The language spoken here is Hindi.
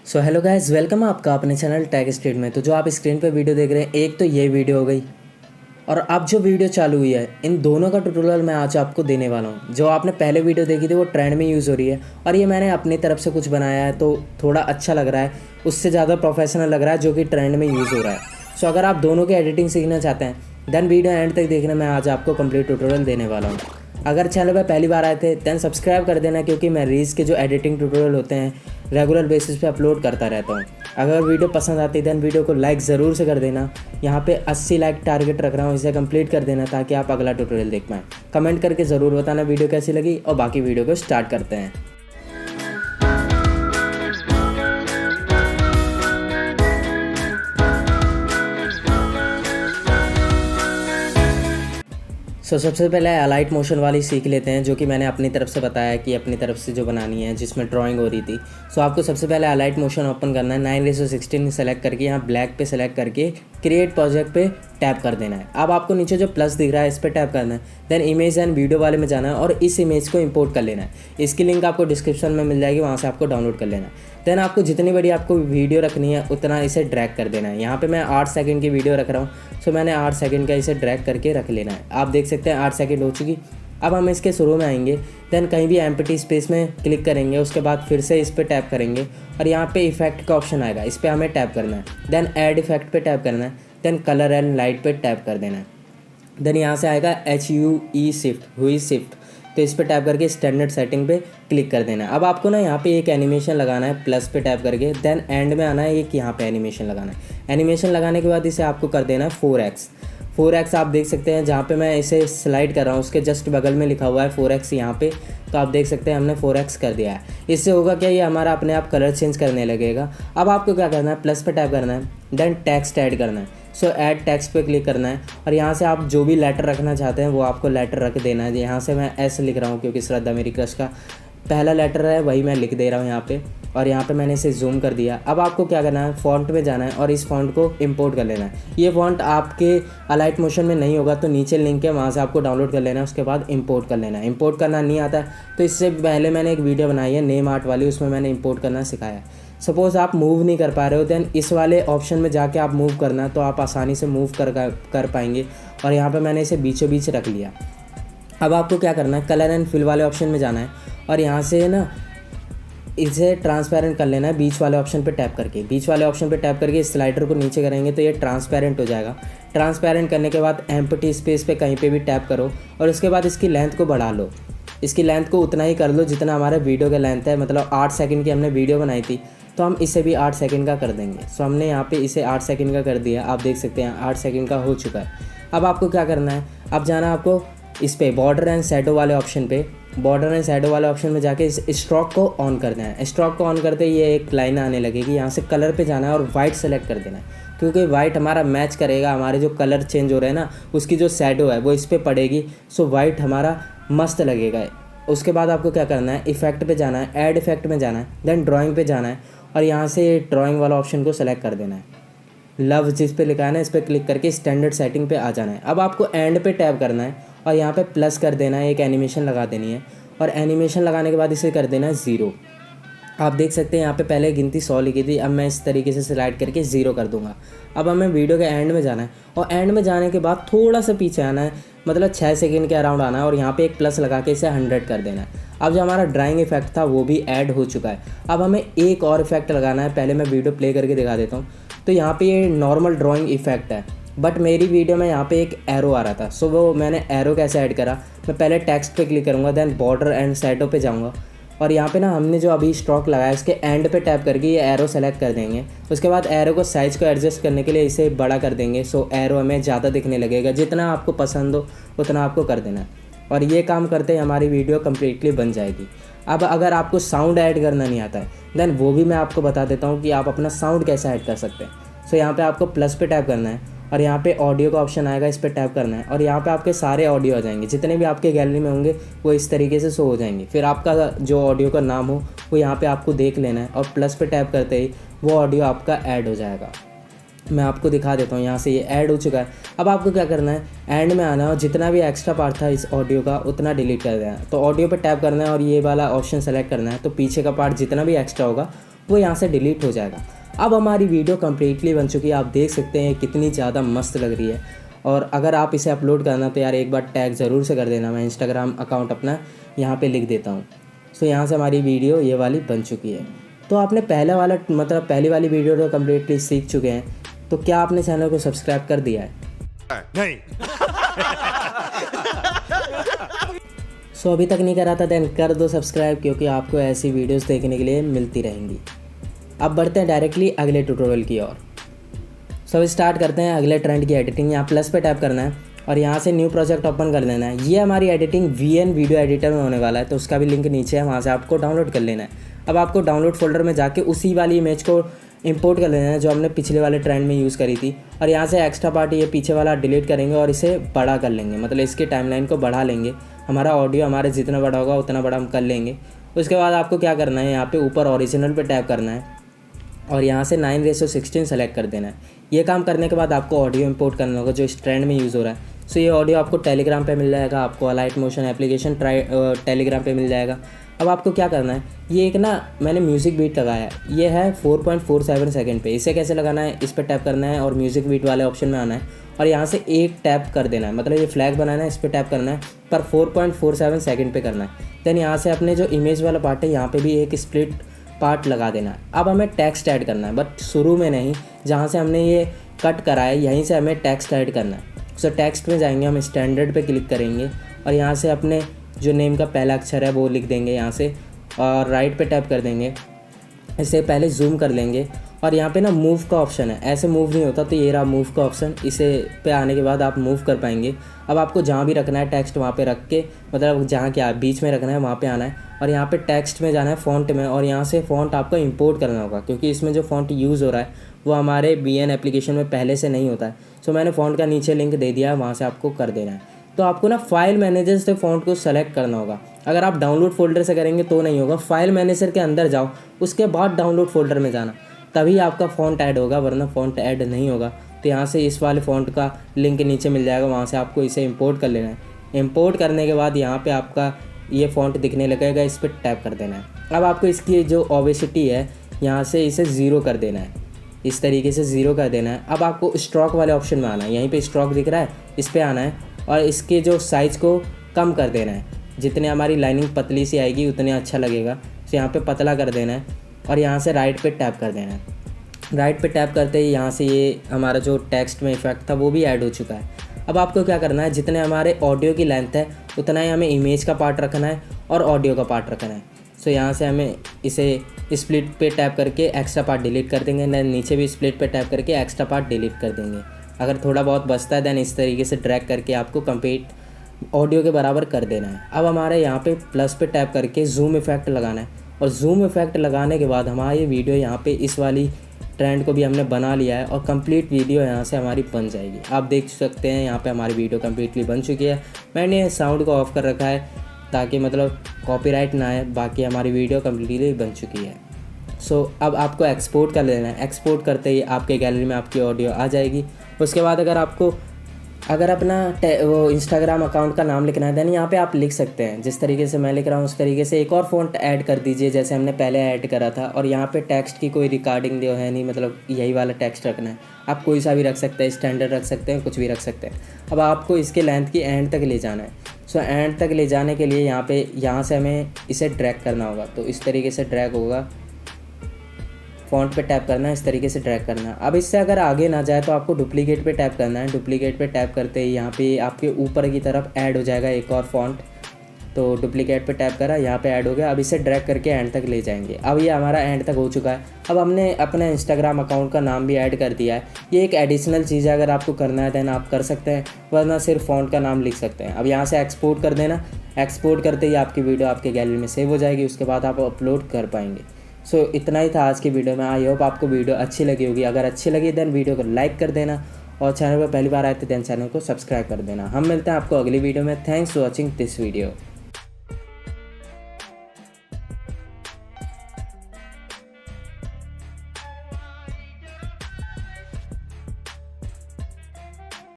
सो हेलो गाइस, वेलकम आपका अपने चैनल टेक स्ट्रीट में। तो जो आप स्क्रीन पे वीडियो देख रहे हैं, एक तो ये वीडियो हो गई और अब जो वीडियो चालू हुई है, इन दोनों का ट्यूटोरियल मैं आज आपको देने वाला हूँ। जो आपने पहले वीडियो देखी थी वो ट्रेंड में यूज़ हो रही है और ये मैंने अपनी तरफ से कुछ बनाया है तो थोड़ा अच्छा लग रहा है, उससे ज़्यादा प्रोफेशनल लग रहा है जो कि ट्रेंड में यूज़ हो रहा है। सो अगर आप दोनों की एडिटिंग सीखना चाहते हैं देन वीडियो एंड तक देखना, मैं आज आपको कंप्लीट ट्यूटोरियल देने वाला हूँ। अगर चैनल पर पहली बार आए थे देन सब्सक्राइब कर देना, क्योंकि मैं रील्स के जो एडिटिंग ट्यूटोरियल होते हैं रेगुलर बेसिस पे अपलोड करता रहता हूँ। अगर वीडियो पसंद आती है देन वीडियो को लाइक ज़रूर से कर देना। यहाँ पे 80 लाइक टारगेट रख रहा हूँ, इसे कंप्लीट कर देना ताकि आप अगला ट्यूटोरियल देख पाएँ। कमेंट करके ज़रूर बताना वीडियो कैसी लगी और बाकी वीडियो को स्टार्ट करते हैं। सबसे पहले अलाइट मोशन वाली सीख लेते हैं, जो कि मैंने अपनी तरफ से बताया कि अपनी तरफ से जो बनानी है जिसमें ड्राइंग हो रही थी। आपको सबसे पहले अलाइट मोशन ओपन करना है, 9:16 सेलेक्ट करके यहाँ ब्लैक पे सेलेक्ट करके क्रिएट प्रोजेक्ट पे टैप कर देना है। अब आपको नीचे जो प्लस दिख रहा है इस पर टैप करना है, देन इमेज एंड वीडियो वाले में जाना है और इस इमेज को इंपोर्ट कर लेना है। इसकी लिंक आपको डिस्क्रिप्शन में मिल जाएगी, वहाँ से आपको डाउनलोड कर लेना है। देन आपको जितनी बड़ी आपको वीडियो रखनी है उतना इसे ड्रैग कर देना है। यहाँ पे मैं 8 सेकंड की वीडियो रख रहा हूँ, सो मैंने 8 सेकंड का इसे ड्रैग करके रख लेना है। आप देख सकते हैं 8 सेकंड हो चुकी। अब हम इसके शुरू में आएंगे, देन कहीं भी एम्प्टी स्पेस में क्लिक करेंगे, उसके बाद फिर से इस पर टैप करेंगे और यहाँ पे इफेक्ट का ऑप्शन आएगा, इस पर हमें टैप करना है। देन ऐड इफेक्ट पे टैप करना है, देन कलर एंड लाइट पे टैप कर देना है। देन यहाँ से आएगा HUE शिफ्ट, हुई शिफ्ट, तो इस पर टैप करके स्टैंडर्ड सेटिंग पे क्लिक कर देना है। अब आपको ना यहाँ पे एक एनिमेशन लगाना है, प्लस पे टैप करके, देन एंड में आना है, एक यहाँ पे एनिमेशन लगाना है। एनिमेशन लगाने के बाद इसे आपको कर देना है 4x। आप देख सकते हैं जहाँ पे मैं इसे स्लाइड कर रहा हूँ उसके जस्ट बगल में लिखा हुआ है 4x यहाँ पे, तो आप देख सकते हैं हमने 4x कर दिया है। इससे होगा क्या, ये हमारा अपने आप कलर चेंज करने लगेगा। अब आपको क्या करना है, प्लस पे टैप करना है, देन टेक्स्ट ऐड करना है। ऐड टेक्स्ट पे क्लिक करना है और यहाँ से आप जो भी लेटर रखना चाहते हैं वो आपको लेटर रख देना है। यहाँ से मैं S लिख रहा हूँ क्योंकि श्रद्धा मेरी क्रश का पहला लेटर है, वही मैं लिख दे रहा हूँ यहाँ पे, और यहाँ पे मैंने इसे जूम कर दिया। अब आपको क्या करना है, फ़ॉन्ट में जाना है और इस फ़ॉन्ट को इंपोर्ट कर लेना है। ये फ़ॉन्ट आपके अलाइट मोशन में नहीं होगा तो नीचे लिंक है, वहाँ से आपको डाउनलोड कर लेना है, उसके बाद इंपोर्ट कर लेना है। इंपोर्ट करना नहीं आता है तो इससे पहले मैंने एक वीडियो बनाई है नेम आर्ट वाली, उसमें मैंने इंपोर्ट करना सिखाया है। सपोज़ आप मूव नहीं कर पा रहे हो देन इस वाले ऑप्शन में जाके आप मूव करना, तो आप आसानी से मूव कर पाएंगे। और यहाँ पे मैंने इसे बीचों बीच रख लिया। अब आपको क्या करना है, कलर एंड फिल वाले ऑप्शन में जाना है और यहाँ से ना इसे ट्रांसपेरेंट कर लेना है। बीच वाले ऑप्शन पे टैप करके स्लाइडर को नीचे करेंगे तो ये ट्रांसपेरेंट हो जाएगा। ट्रांसपेरेंट करने के बाद एम्प्टी स्पेस पे कहीं पे भी टैप करो और उसके बाद इसकी लेंथ को बढ़ा लो। इसकी लेंथ को उतना ही कर लो जितना हमारे वीडियो का लेंथ है, मतलब 8 सेकंड की हमने वीडियो बनाई थी तो हम इसे भी 8 सेकंड का कर देंगे। सो हमने यहाँ पे इसे 8 सेकंड का कर दिया, आप देख सकते हैं 8 सेकंड का हो चुका है। अब आपको क्या करना है, अब जाना आपको इस पे बॉर्डर एंड शैडो वाले ऑप्शन पे, बॉर्डर एंड शैडो वाले ऑप्शन में जाके इस स्ट्रोक को ऑन कर देना है। स्ट्रोक को ऑन करते ही ये एक लाइन आने लगेगी, यहाँ से कलर पे जाना है और वाइट सेलेक्ट कर देना है, क्योंकि वाइट हमारा मैच करेगा, हमारे जो कलर चेंज हो रहे हैं ना उसकी जो शैडो है वो इस पर पड़ेगी। सो वाइट हमारा मस्त लगेगा। उसके बाद आपको क्या करना है, इफेक्ट पे जाना है, ऐड इफेक्ट में जाना है, देन ड्राइंग पे जाना है और यहाँ से ड्राइंग वाला ऑप्शन को सेलेक्ट कर देना है। लव जिस पे लिखा है ना इस पर क्लिक करके स्टैंडर्ड सेटिंग पे आ जाना है। अब आपको एंड पे टैप करना है और यहाँ पे प्लस कर देना है, एक एनिमेशन लगा देनी है और एनिमेशन लगाने के बाद इसे कर देना है 0। आप देख सकते हैं यहाँ पे पहले गिनती 100 लिखी थी, अब मैं इस तरीके से स्लाइड करके 0 कर दूंगा। अब हमें वीडियो के एंड में जाना है और एंड में जाने के बाद थोड़ा सा पीछे आना है, मतलब 6 सेकंड के अराउंड आना है और यहाँ पे एक प्लस लगा के इसे 100 कर देना है। अब जो हमारा ड्राइंग इफेक्ट था वो भी ऐड हो चुका है। अब हमें एक और इफेक्ट लगाना है, पहले मैं वीडियो प्ले करके दिखा देता हूँ। तो यहाँ पे ये नॉर्मल ड्राइंग इफेक्ट है, बट मेरी वीडियो में यहाँ पे एक एरो आ रहा था। सो वो मैंने एरो कैसे ऐड करा, मैं पहले टेक्स्ट पे क्लिक करूँगा, देन बॉर्डर एंड शैडो पे जाऊँगा और यहाँ पे ना हमने जो अभी स्ट्रोक लगाया इसके एंड पे टैप करके ये एरो सेलेक्ट कर देंगे। उसके बाद एरो को साइज़ को एडजस्ट करने के लिए इसे बड़ा कर देंगे। सो एरो हमें ज़्यादा दिखने लगेगा, जितना आपको पसंद हो उतना आपको कर देना है और ये काम करते ही हमारी वीडियो कम्प्लीटली बन जाएगी। अब अगर आपको साउंड ऐड करना नहीं आता है देन वो भी मैं आपको बता देता हूँ कि आप अपना साउंड कैसे ऐड कर सकते हैं। सो यहाँ पे आपको प्लस पे टैप करना है और यहाँ पे ऑडियो का ऑप्शन आएगा, इस पर टैप करना है और यहाँ पे आपके सारे ऑडियो आ जाएंगे, जितने भी आपके गैलरी में होंगे वो इस तरीके से शो हो जाएंगे। फिर आपका जो ऑडियो का नाम हो वो यहाँ पे आपको देख लेना है और प्लस पे टैप करते ही वो ऑडियो आपका ऐड हो जाएगा। मैं आपको दिखा देता हूँ, यहाँ से ये ऐड हो चुका है। अब आपको क्या करना है, एंड में आना और जितना भी एक्स्ट्रा पार्ट था इस ऑडियो का उतना डिलीट कर देना है। तो ऑडियो पे टैप करना है और ये वाला ऑप्शन सेलेक्ट करना है, तो पीछे का पार्ट जितना भी एक्स्ट्रा होगा वो यहाँ से डिलीट हो जाएगा। अब हमारी वीडियो कम्प्लीटली बन चुकी है, आप देख सकते हैं कितनी ज़्यादा मस्त लग रही है। और अगर आप इसे अपलोड करना तो यार एक बार टैग ज़रूर से कर देना, मैं इंस्टाग्राम अकाउंट अपना यहाँ पे लिख देता हूँ। सो यहाँ से हमारी वीडियो ये वाली बन चुकी है। तो आपने पहला वाला मतलब पहली वाली वीडियो तो कम्प्लीटली सीख चुके हैं, तो क्या आपने चैनल को सब्सक्राइब कर दिया है? नहीं। सो अभी तक नहीं करा था देन कर दो सब्सक्राइब, क्योंकि आपको ऐसी वीडियोस देखने के लिए मिलती रहेंगी। अब बढ़ते हैं डायरेक्टली अगले ट्यूटोरियल की ओर। सो स्टार्ट करते हैं अगले ट्रेंड की एडिटिंग। यहाँ प्लस पे टैप करना है और यहाँ से न्यू प्रोजेक्ट ओपन कर लेना है। ये हमारी एडिटिंग VN वीडियो एडिटर में होने वाला है, तो उसका भी लिंक नीचे है, वहाँ से आपको डाउनलोड कर लेना है। अब आपको डाउनलोड फोल्डर में जाके उसी वाली इमेज को इंपोर्ट कर लेना है जो हमने पिछले वाले ट्रेंड में यूज़ करी थी। और यहाँ से एक्स्ट्रा पार्ट ये पीछे वाला डिलीट करेंगे और इसे बड़ा कर लेंगे, मतलब इसकी टाइमलाइन को बढ़ा लेंगे। हमारा ऑडियो हमारे जितना बड़ा होगा उतना बड़ा हम कर लेंगे। उसके बाद आपको क्या करना है, यहाँ पे ऊपर ओरिजिनल पे टैप करना है और यहाँ से 9:16 सेलेक्ट कर देना है। ये काम करने के बाद आपको ऑडियो इंपोर्ट करना होगा जो इस ट्रेंड में यूज़ हो रहा है। सो ये ऑडियो आपको टेलीग्राम पे मिल जाएगा, आपको अलाइट मोशन एप्लीकेशन टेलीग्राम पे मिल जाएगा। अब आपको क्या करना है, ये एक ना मैंने म्यूज़िक बीट लगाया है, ये है 4.47 सेकंड पे। इसे कैसे लगाना है, इस पर टैप करना है और म्यूज़िक बीट वाले ऑप्शन में आना है और यहाँ से एक टैप कर देना है, मतलब ये फ्लैग बनाना है, इस पर टैप करना है, पर 4.47 सेकंड पे करना है। देन यहाँ से अपने जो इमेज वाला पार्ट है यहाँ पे भी एक स्प्लिट पार्ट लगा देना है। अब हमें टेक्स्ट ऐड करना है, बट शुरू में नहीं, जहाँ से हमने ये कट करा है यहीं से हमें टेक्स्ट ऐड करना है। सो टेक्स्ट में जाएंगे, हम स्टैंडर्ड पे क्लिक करेंगे और यहाँ से अपने जो नेम का पहला अक्षर है वो लिख देंगे यहाँ से और राइट पे टैप कर देंगे। इसे पहले जूम कर लेंगे और यहाँ पे ना मूव का ऑप्शन है, ऐसे मूव नहीं होता, तो ये रहा मूव का ऑप्शन, इसे पे आने के बाद आप मूव कर पाएंगे। अब आपको जहाँ भी रखना है टेक्स्ट वहाँ पे रख के, मतलब जहाँ क्या बीच में रखना है वहाँ पे आना है और यहाँ पे टेक्स्ट में जाना है फ़ॉन्ट में और यहाँ से फ़ॉन्ट आपको इंपोर्ट करना होगा, क्योंकि इसमें जो फ़ॉन्ट यूज़ हो रहा है वो हमारे VN एप्लीकेशन में पहले से नहीं होता है। सो मैंने फ़ॉन्ट का नीचे लिंक दे दिया है, वहाँ से आपको कर देना है। तो आपको ना फाइल मैनेजर से फ़ॉन्ट को सेलेक्ट करना होगा। अगर आप डाउनलोड फोल्डर से करेंगे तो नहीं होगा, फाइल मैनेजर के अंदर जाओ, उसके बाद डाउनलोड फोल्डर में जाना, तभी आपका फ़ॉन्ट ऐड होगा, वरना फ़ॉन्ट ऐड नहीं होगा। तो यहाँ से इस वाले फ़ॉन्ट का लिंक नीचे मिल जाएगा, वहाँ से आपको इसे इंपोर्ट कर लेना है। इंपोर्ट करने के बाद यहाँ पे आपका ये फ़ॉन्ट दिखने लगेगा, इस पर टैप कर देना है। अब आपको इसकी जो ओबेसिटी है यहाँ से इसे 0 कर देना है, इस तरीके से 0 कर देना है। अब आपको स्ट्रोक वाले ऑप्शन में आना है, यहीं पे स्ट्रोक दिख रहा है, इस पर आना है और इसके जो साइज़ को कम कर देना है, जितने हमारी लाइनिंग पतली सी आएगी उतने अच्छा लगेगा। तो यहाँ पे पतला कर देना है और यहाँ से राइट पे टैप कर देना है। राइट पे टैप करते ही यहाँ से ये हमारा जो टेक्स्ट में इफेक्ट था वो भी ऐड हो चुका है। अब आपको क्या करना है, जितने हमारे ऑडियो की लेंथ है उतना ही हमें इमेज का पार्ट रखना है और ऑडियो का पार्ट रखना है। सो यहाँ से हमें इसे स्प्लिट पे टैप करके एक्स्ट्रा पार्ट डिलीट कर देंगे, देन नीचे भी स्प्लिट पे टैप करके एक्स्ट्रा पार्ट डिलीट कर देंगे। अगर थोड़ा बहुत बचता है देन इस तरीके से ड्रैग करके आपको कंप्लीट ऑडियो के बराबर कर देना है। अब हमारे यहाँ पे प्लस पे टैप करके जूम इफेक्ट लगाना है और जूम इफेक्ट लगाने के बाद हमारी ये वीडियो यहाँ पे इस वाली ट्रेंड को भी हमने बना लिया है और कंप्लीट वीडियो यहाँ से हमारी बन जाएगी। आप देख सकते हैं यहाँ पे हमारी वीडियो कंप्लीटली बन चुकी है। मैंने साउंड को ऑफ कर रखा है ताकि मतलब कॉपीराइट ना आए, बाकी हमारी वीडियो कंप्लीटली बन चुकी है। सो अब आपको एक्सपोर्ट कर लेना है। एक्सपोर्ट करते ही आपके गैलरी में आपकी ऑडियो आ जाएगी। उसके बाद अगर अपना वो इंस्टाग्राम अकाउंट का नाम लिखना है देन यहाँ पे आप लिख सकते हैं, जिस तरीके से मैं लिख रहा हूँ उस तरीके से एक और फ़ॉन्ट ऐड कर दीजिए जैसे हमने पहले ऐड करा था। और यहाँ पे टेक्स्ट की कोई रिकॉर्डिंग जो है नहीं, मतलब यही वाला टेक्स्ट रखना है। आप कोई सा भी रख सकते हैं, स्टैंडर्ड रख सकते हैं, कुछ भी रख सकते हैं। अब आपको इसके लेंथ की एंड तक ले जाना है। सो एंड तक ले जाने के लिए यहाँ से हमें इसे ड्रैग करना होगा। तो इस तरीके से ड्रैग होगा, फ़ॉन्ट पे टैप करना है, इस तरीके से ड्रैग करना है। अब इससे अगर आगे ना जाए तो आपको डुप्लीकेट पे टैप करना है। डुप्लीकेट पे टैप करते ही यहाँ पे आपके ऊपर की तरफ ऐड हो जाएगा एक और फ़ॉन्ट। तो डुप्लीकेट पे टैप करा, यहाँ पे ऐड हो गया। अब इसे ड्रैग करके एंड तक ले जाएंगे। अब ये हमारा एंड तक हो चुका है। अब हमने अपने इंस्टाग्राम अकाउंट का नाम भी ऐड कर दिया है। ये एक एडिशनल चीज़ है, अगर आपको करना है देन आप कर सकते हैं, वरना सिर्फ फ़ॉन्ट का नाम लिख सकते हैं। अब यहाँ से एक्सपोर्ट कर देना। एक्सपोर्ट करते ही आपकी वीडियो आपके गैलरी में सेव हो जाएगी, उसके बाद आप अपलोड कर पाएंगे। सो इतना ही था आज की वीडियो में। आई होप आपको वीडियो अच्छी लगी होगी। अगर अच्छी लगी देन वीडियो को लाइक कर देना और चैनल पर पहली बार आए तो देन चैनल को सब्सक्राइब कर देना। हम मिलते हैं आपको अगली वीडियो में। Thanks for watching this video.